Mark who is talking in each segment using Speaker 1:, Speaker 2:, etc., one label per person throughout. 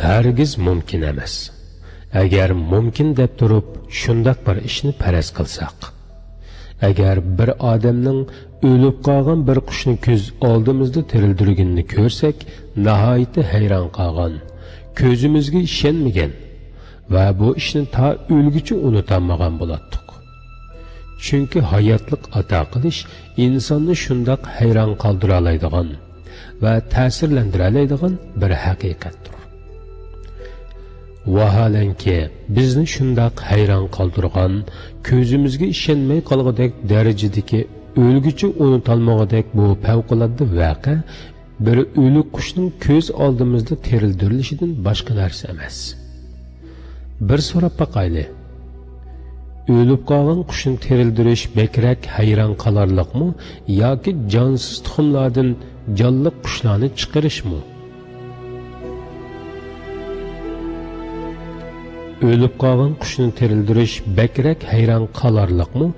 Speaker 1: hargiz mumkin emas. Agar mumkin deb turib shundoq bir ishni faraz qilsak, agar bir odamning o'lib qolgan bir qushni ko'z oldimizda tirildirganini ko'rsak, nihoyatda hayron qolgan, ko'zimizga ishonmagan va bu ishni ta o'lguncha unutolmagan bo'lardik. Chunki hayotlik ato qilish insonni shundoq hayron qoldira oladigan va ta'sirlantira oladigan bir haqiqatdir. Vaholanki bizni shundoq hayron qoldirgan, ko'zimizga ishonmay qolgandek darajadagi o'lguncha unutolmagadek bu favqulodda voqea bir o'lik qushning ko'z oldimizda terildirilishidan boshqa narsa emas. Bir so'rab boqayli. O'lib qolgan qushni terildirish bekrak hayron qolarliqmi yoki jonsiz tuxumlardan jonli qushlarni chiqarishmi? O'lib qolgan qushni terildirish bekrak hayron qolarliqmi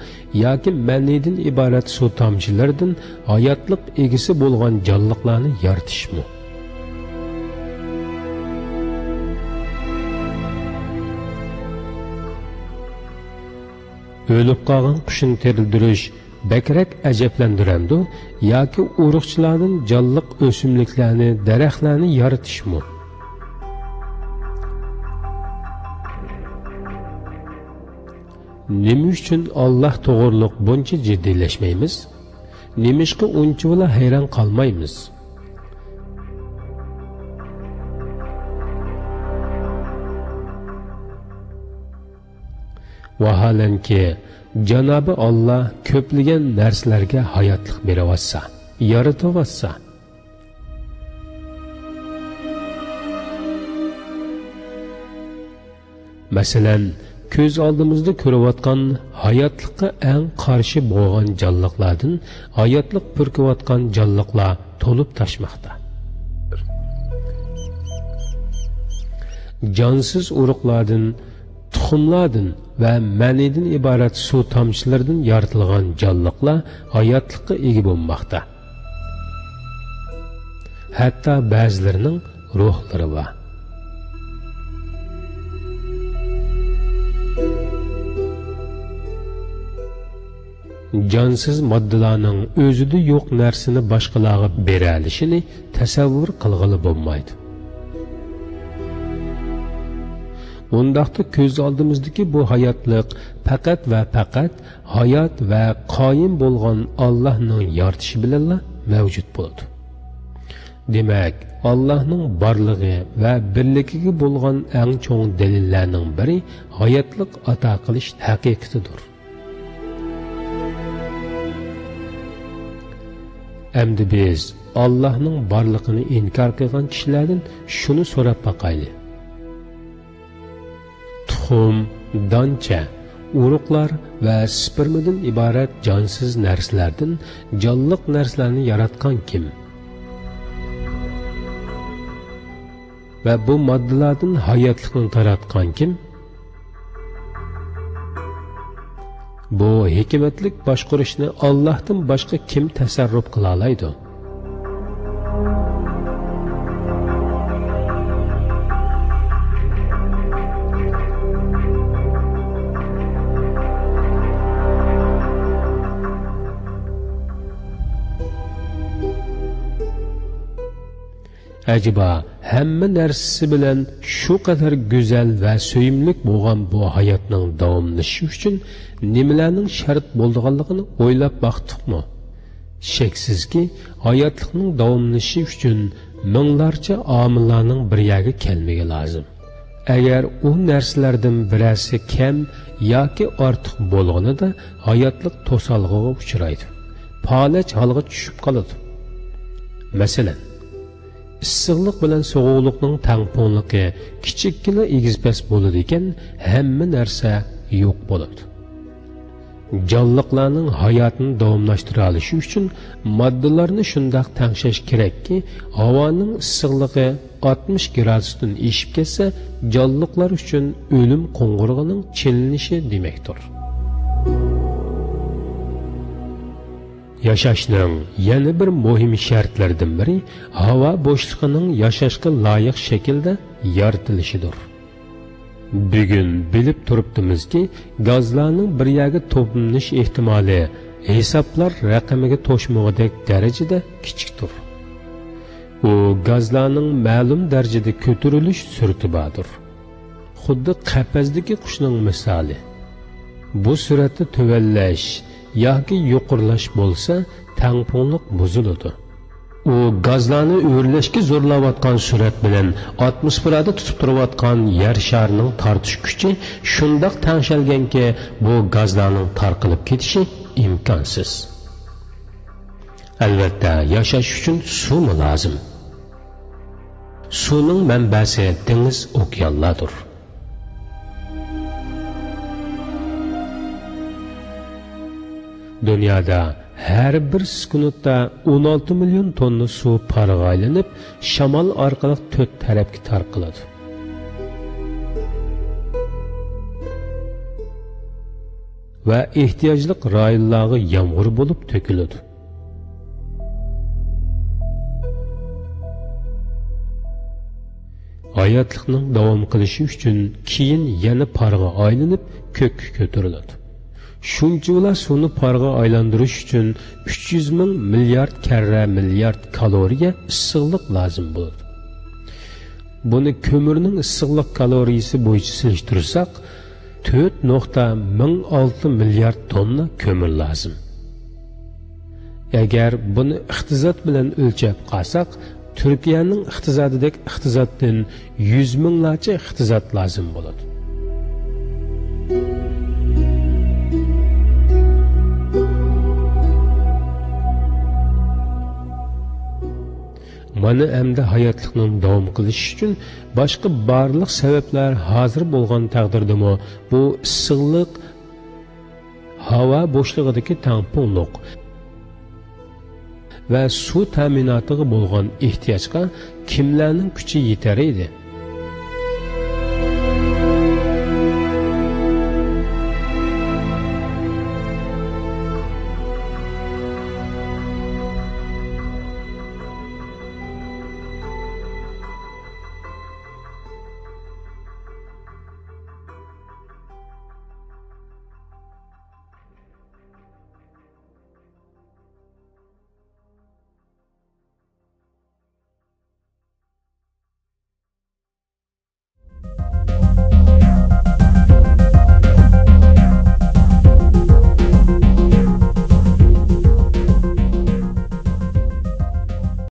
Speaker 1: yoki manidan iborat suv tomchilaridan hayotlik egisi bo'lgan jonliqlarni yaratishmi? O'lib qolgan qushni terildirish bekrak ajablantiradi yoki urug'chilardan jonliq o'simliklarni, daraxtlarni yaratishmi? Nima uchun Alloh to'g'riliq buncha jiddiylashmaymiz? Nimishqa uncha hayron qolmaymiz? Vaholanki Janobi Alloh ko'plagan narsalarga hayotlik berayotsa, yaratayotsa, masalan, ko'z oldimizda ko'rayotgan hayotlikqa eng qarshi bo'lgan jonliqlardan hayotlik purkayotgan jonliqlar to'lib toshmoqda. Jonsiz urug'lardan, tuxumlardan va manidan iborat suv tomchilaridan yaratilgan jonliqlar hayotlikqa ega bo'lmoqda. Hatto ba'zilarining ruhlari bor. Jonsiz moddalarning o'zida yo'q narsani boshqalarga bera olishini tasavvur qilg'ili bo'lmaydi. Undaqda ko'z oldimizdagi bu hayotlik faqat va faqat hayot va qoyim bo'lgan Allohning yaratishi bilan mavjud bo'ladi. Demak, Allohning borligi va birligiga bo'lgan eng cho'ng dalillarning biri hayotlik ato qilish haqiqatidir. Endi biz Allohning borligini inkor qilgan kishilardan shuni so'rab boqayli. Tuxum, doncha, urug'lar va spermadan iborat jonsiz narsalardan jonliq narsalarni yaratgan kim? Va bu moddalardan hayotlikni taratgan kim? Bu hikmatlik boshqarishni Allohdan boshqa kim tasarruf qila oladi? Acaba hamma narsasi bilan shu qadar go'zal va so'yimlik bo'lgan bu hayotning davomlashishi uchun nimalarning shart bo'lganligini o'ylab baqdiqmi? Shaksizki, hayotlikning davomlashishi uchun minglarcha omillarning bir yerga kelmagi lozim. Agar u narsalardan birasi kam yoki ortiq bo'lganida hayotlik to'salg'iga uchraydi. Palach holga tushib qoladi. Masalan, issiqlik bilan sovuqlikning tangpongligi kichikkina egizpas bo'ladi ekan, hamma narsa yo'q bo'ladi. Jonliqlarning hayotini davomlashtira olishi uchun moddalarni shundoq tangshash kerakki, havoning issiqligi 60 gradusdan eshib ketsa, jonliqlar uchun o'lim qo'ng'irog'ining chilinishi demakdir. Yashashning yana bir muhim shartlaridan biri havo bo'shlig'ining yashashga loyiq shaklda yaratilishidir. Bugun bilib turibdimizki, gazlarning bir yerga to'planish ehtimoli hisoblar raqamiga to'shmog'idek darajada kichikdir. U gazlarning ma'lum darajada ko'tarilish sur'ati bordir. Xuddi qafazdagi qushning misoli. Bu suratda tuvallash yoki yuqurlash bo'lsa, tangpunliq buziladi. U gazlarni o'rlashga zo'rlayotgan surat bilan atmosferada tutib turayotgan yer sharining tortish kuchi shundoq tangshalganki, bu gazlarning tarqalib ketishi imkonsiz. Albatta, yashash uchun suv lozim. Suvning manbasi dengiz, okeanlardir. Dünyada her bir sekundda 16 milyon tonna suv parga aylanib, shamol orqali 4 tarafga tarqaladi. Va ehtiyojli rayonlarga yomg'ir bo'lib to'kiladi. Hayotlikning davom qilishi uchun keyin yana parga aylanib ko'kka ko'tariladi. Shunchalar suvni parga aylantirish uchun 300 ming milliard karra milliard kaloriya issiqlik lozim bo'ladi. Buni ko'mirning issiqlik kaloriyasi bo'yicha solishtirsak, 4.16 milliard tonna ko'mir lozim. Agar buni iqtisod bilan o'lchab qolsak, Turkiyaning iqtisodidek iqtisoddan 100 minglarcha iqtisod lozim bo'ladi. Mana endi hayotlikning davom qilishi uchun boshqa barliq sabablar hozir bo'lgan taqdirdami, bu issiqlik, havo bo'shlig'idagi tangpunliq va suv ta'minotiga bo'lgan ehtiyojga kimlarning kuchi yetar edi?